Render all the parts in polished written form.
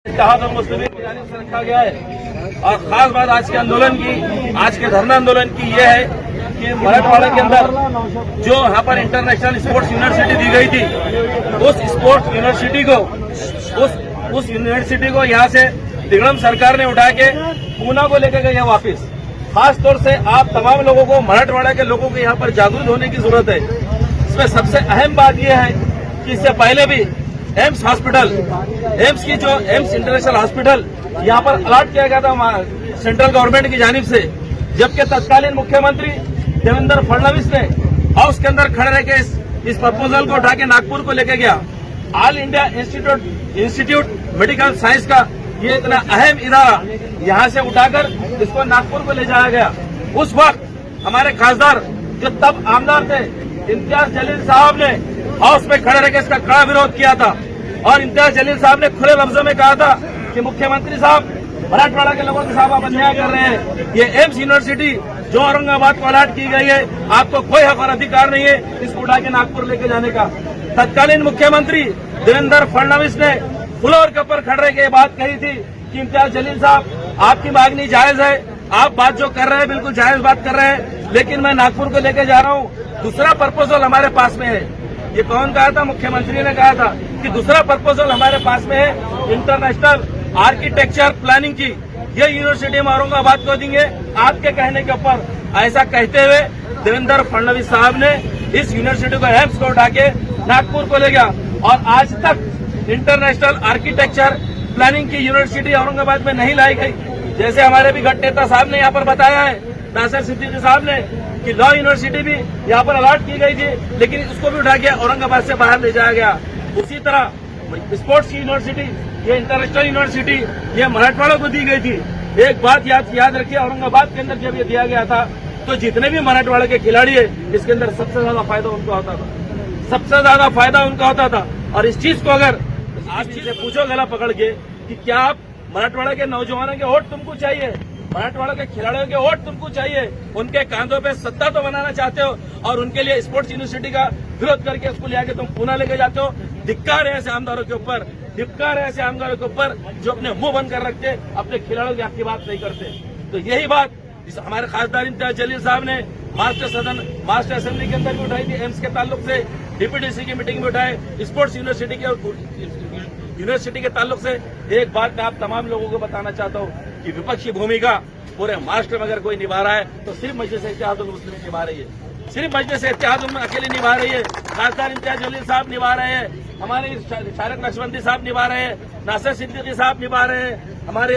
इत्तेहादुल मुस्लिमीन की जानिब से रखा गया है। और खास बात आज के आंदोलन की, आज के धरना आंदोलन की यह है कि मराठवाड़ा के अंदर जो यहाँ पर इंटरनेशनल स्पोर्ट्स यूनिवर्सिटी दी गई थी, उस स्पोर्ट्स यूनिवर्सिटी को यहाँ से तिगड़म सरकार ने उठा के पूना को लेकर गई है वापिस। खास तौर से आप तमाम लोगों को, मराठवाड़ा के लोगों को यहाँ पर जागरूक होने की जरूरत है। इसमें सबसे अहम बात यह है कि इससे पहले भी AIIMS hospital, AIIMS international hospital यहाँ पर अलॉट किया गया था सेंट्रल गवर्नमेंट की जानिब से, जबकि तत्कालीन मुख्यमंत्री देवेंद्र फडणवीस ने हाउस के अंदर खड़े रह के इस प्रपोजल को उठा के नागपुर को लेके गया। All India institute medical science का ये इतना अहम इदारा यहाँ से उठाकर इसको नागपुर को ले जाया गया। उस वक्त हमारे खासदार जो तब आमदार थे इम्तियाज जलील साहब ने हाउस में खड़े रह के इसका कड़ा विरोध किया था। और इम्तियाज जलील साहब ने खुले लफ्जों में कहा था कि मुख्यमंत्री साहब, मराठवाड़ा के लोगों के साथ आप अन्याय कर रहे हैं। ये एम्स यूनिवर्सिटी जो औरंगाबाद को अलॉट की गई है, आपको कोई हक और अधिकार नहीं है इसको उठा के नागपुर लेके जाने का। तत्कालीन मुख्यमंत्री देवेंद्र फडणवीस ने फ्लोर के ऊपर खड़े के बात कही थी कि इम्तियाज जलील साहब, आपकी मांगनी जायज है, आप बात जो कर रहे हैं बिल्कुल जायज बात कर रहे हैं, लेकिन मैं नागपुर को लेके जा रहा हूँ। दूसरा प्रपोजल हमारे पास में है। ये कौन कहा था? मुख्यमंत्री ने कहा था कि दूसरा प्रपोजल हमारे पास में है इंटरनेशनल आर्किटेक्चर प्लानिंग की, ये यूनिवर्सिटी हम औरंगाबाद को देंगे आपके कहने के ऊपर। ऐसा कहते हुए देवेंद्र फडणवीस साहब ने इस यूनिवर्सिटी को एम्स को उठा के नागपुर को ले गया। और आज तक इंटरनेशनल आर्किटेक्चर प्लानिंग की यूनिवर्सिटी औरंगाबाद में नहीं लाई गई। जैसे हमारे भी गट नेता साहब ने यहाँ पर बताया है, नासिर सिद्दीकी साहब ने, कि लॉ यूनिवर्सिटी भी यहाँ पर अलॉट की गई थी, लेकिन उसको भी उठा के औरंगाबाद से बाहर ले जाया गया। उसी तरह स्पोर्ट्स की यूनिवर्सिटी, ये इंटरनेशनल यूनिवर्सिटी, ये मराठवाड़ा को दी गई थी। एक बात याद रखिए, औरंगाबाद के अंदर जब ये दिया गया था तो जितने भी मराठवाड़ा के खिलाड़ी है, इसके अंदर सबसे ज्यादा फायदा उनका होता था, सबसे ज्यादा फायदा उनका होता था। और इस चीज को अगर आज से पूछो गला पकड़ के कि क्या आप मराठवाड़ा के नौजवानों के वोट तुमको चाहिए, मराठवाड़ा के खिलाड़ियों के वोट तुमको चाहिए, उनके कांधों पे सत्ता तो बनाना चाहते हो और उनके लिए स्पोर्ट्स यूनिवर्सिटी का विरोध करके उसको ले आके तुम पूना लेके जाते हो। धिक्कार है ऐसे आमदारों के ऊपर, धिक्कार है ऐसे आमदारों के ऊपर जो अपने मुंह बंद कर रखते, अपने खिलाड़ियों की आपकी बात नहीं करते। तो यही बात हमारे खासदार इम्तियाज जलील साहब ने मास्टर असेंबली के अंदर भी उठाई थी, एम्स के ताल्लुक से डीपीडीसी की मीटिंग में उठाए, स्पोर्ट्स यूनिवर्सिटी के ताल्लुक से। एक बात मैं आप तमाम लोगों को बताना चाहता हूँ कि विपक्षी भूमिका पूरे महाराष्ट्र में अगर कोई निभा रहा है तो सिर्फ मजलिस इत्तेहादुल मुस्लिमीन निभा रही है, सिर्फ मजलिस इत्तेहादुल मुस्लिमीन अकेली निभा रही है। खासदार इम्तियाज जलील साहब निभा रहे हैं, हमारे शारिक नक्शबंदी साहब निभा रहे हैं, नासिर सिद्दीकी साहब निभा रहे हैं, हमारे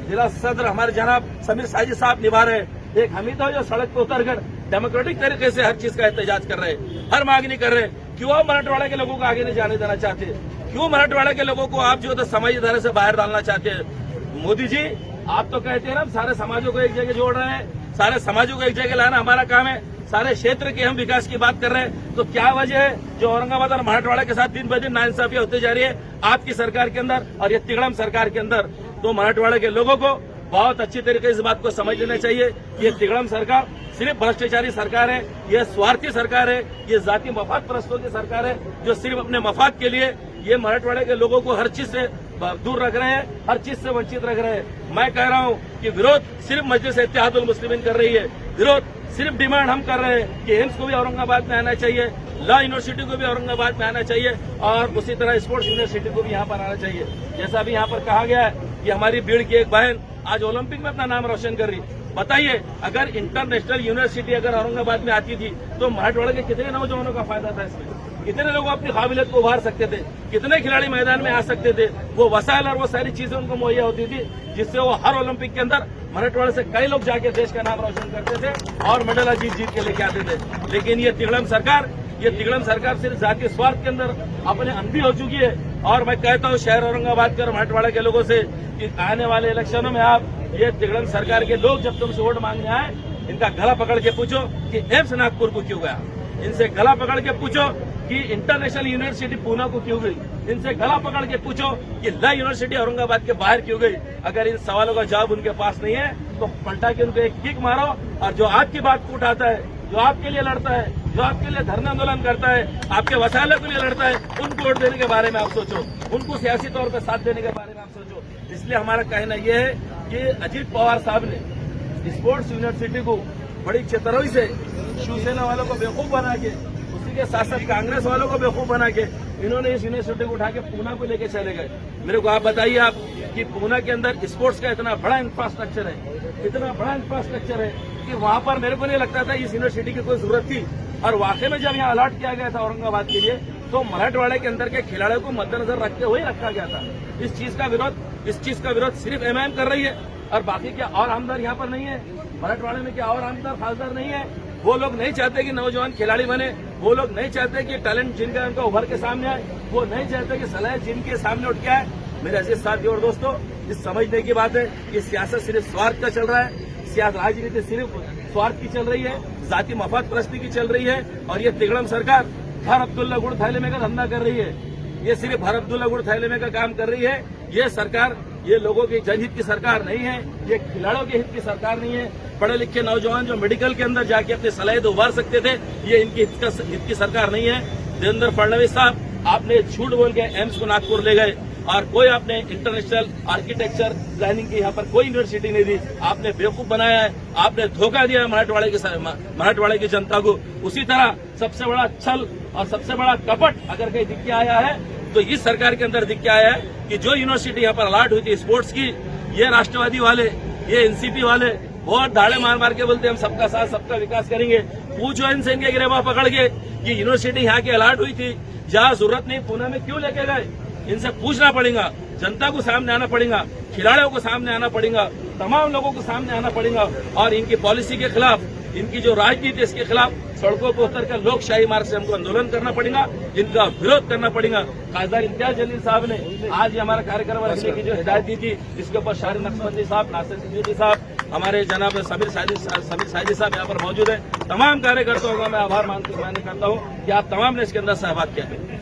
जिला सदर हमारे जनाब समीर साजिद साहब निभा रहे हैं। एक हमीद हो जो सड़क पर उतरकर डेमोक्रेटिक तरीके से हर चीज का एहतजाज कर रहे हैं, हर मांगनी कर रहे हैं। क्यों आप मराठवाड़ा के लोगों को आगे नहीं जाने देना चाहते? क्यों मराठवाड़ा के लोगों को आप जो है समाजी धारा से बाहर डालना चाहते हैं? मोदी जी, आप तो कहते हैं ना सारे समाजों को एक जगह जोड़ रहे हैं, सारे समाजों को एक जगह लाना हमारा काम है, सारे क्षेत्र के हम विकास की बात कर रहे हैं। तो क्या वजह है जो औरंगाबाद और मराठवाड़ा के साथ दिन ब दिन नाइंसाफियां होती जा रही है आपकी सरकार के अंदर और ये तिगड़म सरकार के अंदर? तो मराठवाड़ा के लोगों को बहुत अच्छी तरीके से इस बात को समझ लेना चाहिए कि ये तिगड़म सरकार सिर्फ भ्रष्टाचारी सरकार है, ये स्वार्थी सरकार है, ये जाति मफाद परस्तों की सरकार है जो सिर्फ अपने मफाद के लिए ये मराठवाड़े के लोगों को हर चीज से दूर रख रहे हैं, हर चीज से वंचित रख रहे हैं। मैं कह रहा हूं कि विरोध सिर्फ मजलिस इत्तेहादुल मुस्लिमीन कर रही है, विरोध सिर्फ डिमांड हम कर रहे हैं कि एम्स को भी औरंगाबाद में आना चाहिए, लॉ यूनिवर्सिटी को भी औरंगाबाद में आना चाहिए और उसी तरह स्पोर्ट्स यूनिवर्सिटी को भी यहाँ पर आना चाहिए। जैसा भी यहाँ पर कहा गया है कि हमारी भीड़ की एक बहन आज ओलंपिक में अपना नाम रोशन कर रही। बताइए, अगर इंटरनेशनल यूनिवर्सिटी अगर औरंगाबाद में आती थी तो मराठवाड़ा के कितने नौजवानों का फायदा था इसमें? कितने लोग अपनी काबिलियत को उभार सकते थे, कितने खिलाड़ी मैदान में आ सकते थे, वो वसाइल और वो सारी चीजें उनको मुहैया होती थी जिससे वो हर ओलंपिक के अंदर मराठवाड़ा से कई लोग जाके देश का नाम रोशन करते थे और मेडल जीत के लेके आते थे। लेकिन ये तिगड़म सरकार सिर्फ जातीय स्वार्थ के अंदर अपने अंधी हो चुकी है। और मैं कहता हूँ शहर औरंगाबाद के और मराठवाड़ा के लोगों से कि आने वाले इलेक्शनों में आप ये तिगड़म सरकार के लोग जब तुमसे वोट मांगने आए, इनका गला पकड़ के पूछो कि एम्स नागपुर को क्यों गया, इनसे गला पकड़ के पूछो कि इंटरनेशनल यूनिवर्सिटी पूना को क्यों गई, इनसे गला पकड़ के पूछो कि लॉ यूनिवर्सिटी औरंगाबाद के बाहर क्यों गई। अगर इन सवालों का जवाब उनके पास नहीं है तो पलटा के उनको एक किक मारो और जो आपकी बात को उठाता है, जो आपके लिए लड़ता है, जो आपके लिए धरना आंदोलन करता है, आपके वसाइलों के लिए लड़ता है, उनको वोट देने के बारे में आप सोचो, उनको सियासी तौर पर साथ देने के बारे में आप सोचो। इसलिए हमारा कहना यह है कि अजीत पवार साहब ने स्पोर्ट्स यूनिवर्सिटी को बड़ी चतुराई से शिवसेना वालों को बेवकूफ बना के, उसी के साथ साथ कांग्रेस वालों को बेवकूफ बना के इन्होंने इस यूनिवर्सिटी को उठा के पूना को लेके चले गए। मेरे को आप बताइए आप कि पूना के अंदर स्पोर्ट्स का इतना बड़ा इंफ्रास्ट्रक्चर है कि वहां पर मेरे को नहीं लगता था इस यूनिवर्सिटी की कोई जरूरत थी। और वाकई में जब यहाँ अलॉट किया गया था औरंगाबाद के लिए तो मराठवाड़े के अंदर के खिलाड़ियों को मद्देनजर रखते हुए रखा गया था। इस चीज का विरोध सिर्फ एमआईएम कर रही है और बाकी क्या और आमदार यहाँ पर नहीं है? मराठवाड़े में क्या और आमदार खासदार नहीं है? वो लोग नहीं चाहते कि नौजवान खिलाड़ी बने, वो लोग नहीं चाहते कि टैलेंट जिनका उनका उभर के सामने आए, वो नहीं चाहते कि सलाह जिनके सामने उठ के आए। मेरे अजीज साथियों और दोस्तों, इस समझने की बात है कि सियासत सिर्फ स्वार्थ का चल रहा है, राजनीति सिर्फ स्वार्थ की चल रही है, जाति मफाद परस्ती की चल रही है। और ये तिगड़म सरकार भर अब्दुल्ला गुड़ थैले में का धंधा कर रही है, ये सिर्फ भर अब्दुल्ला गुड़ थैले में का काम कर रही है। ये सरकार ये लोगों के जनहित की सरकार नहीं है, ये खिलाड़ियों के हित की सरकार नहीं है। पढ़े लिखे नौजवान जो मेडिकल के अंदर जाके अपने सलाहियत उभार सकते थे, ये इनकी हित की सरकार नहीं है। देवेंद्र फडणवीस साहब, आपने झूठ बोल के एम्स को नागपुर ले गए और कोई आपने इंटरनेशनल आर्किटेक्चर प्लानिंग की यहाँ पर कोई यूनिवर्सिटी नहीं दी, आपने बेवकूफ बनाया है, आपने धोखा दिया है मराठवाड़े की जनता को। उसी तरह सबसे बड़ा छल और सबसे बड़ा कपट अगर कहीं दिख के आया है तो इस सरकार के अंदर दिख के आया है कि जो यूनिवर्सिटी यहाँ पर अलॉट हुई थी स्पोर्ट्स की, ये राष्ट्रवादी वाले, ये एनसीपी वाले बहुत धाड़े मार मार के बोलते हम सबका साथ सबका विकास करेंगे। पूछो इनसे, इनके गिरेबान पकड़ के कि यूनिवर्सिटी यहाँ की अलॉट हुई थी, जहाँ जरूरत नहीं पुणे में क्यों लेके गए? इनसे पूछना पड़ेगा, जनता को सामने आना पड़ेगा, खिलाड़ियों को सामने आना पड़ेगा, तमाम लोगों को सामने आना पड़ेगा और इनकी पॉलिसी के खिलाफ, इनकी जो राजनीति है इसके खिलाफ सड़कों पर उतर कर लोकशाही मार्ग से हमको आंदोलन करना पड़ेगा, इनका विरोध करना पड़ेगा। खासदार इम्तियाज जलील साहब ने आज ये हमारा कार्यक्रम रखने की जो हिदायत दी थी, इसके ऊपर शाहिद नक्शबंदी साहब, नासिर सिद्दीकी साहब, हमारे जनाब समीर साइदी साहब यहाँ पर मौजूद है। तमाम कार्यकर्ताओं का मैं आभार मानने करता हूँ कि आप तमाम ने इसके अंदर सहभाग किया है।